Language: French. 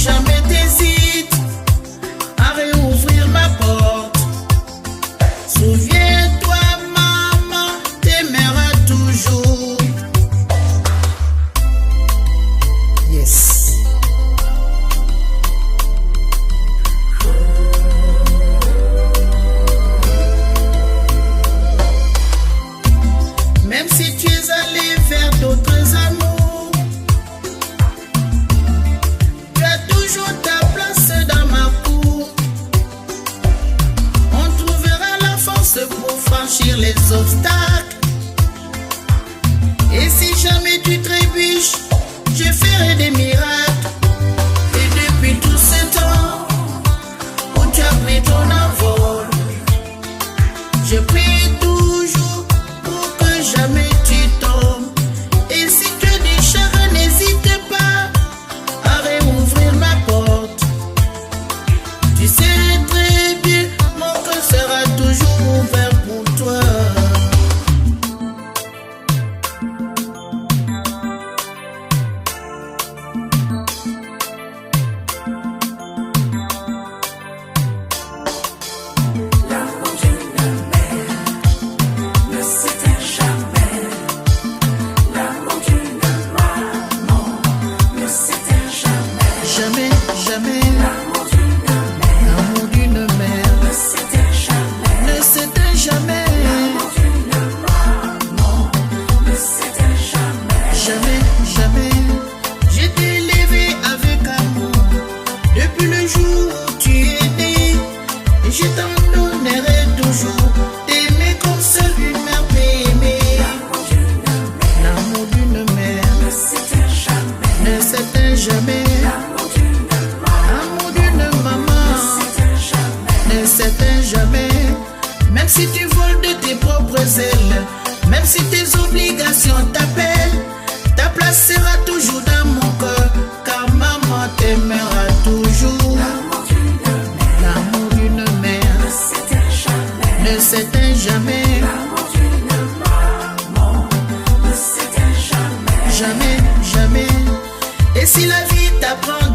jamais t'hésites à réouvrir ma porte, souviens-toi, maman t'aimera toujours. Yes. Même si tu es allé vers d'autres amours, tu as toujours ta place dans ma cour. On trouvera la force pour franchir les obstacles. Et si jamais tu trébuches, je ferai des miracles. Et depuis tout ce temps où tu as pris ton envol, je prie toujours pour que jamais tu tombes. Et si tu as des chagrins, n'hésite pas à réouvrir ma porte. Tu sais très bien, mon cœur sera toujours ouvert pour toi. Jamais, jamais, l'amour d'une mère ne s'éteint jamais. Ne s'éteint jamais. L'amour d'une maman ne s'éteint jamais. Jamais, jamais. Je t'ai élevé avec amour depuis le jour où tu es né. Et je t'en donnerai toujours d'aimer comme seule une mère peut aimer. L'amour d'une mère ne s'éteint jamais. Ne s'éteint jamais. Ne s'éteint jamais. Même si tu voles de tes propres ailes, même si tes obligations t'appellent, ta place sera toujours dans mon cœur, car maman t'aimera toujours. L'amour d'une mère ne s'éteint jamais. Ne s'éteint jamais. L'amour d'une maman ne s'éteint jamais. Jamais, jamais. Et si la vie t'apprend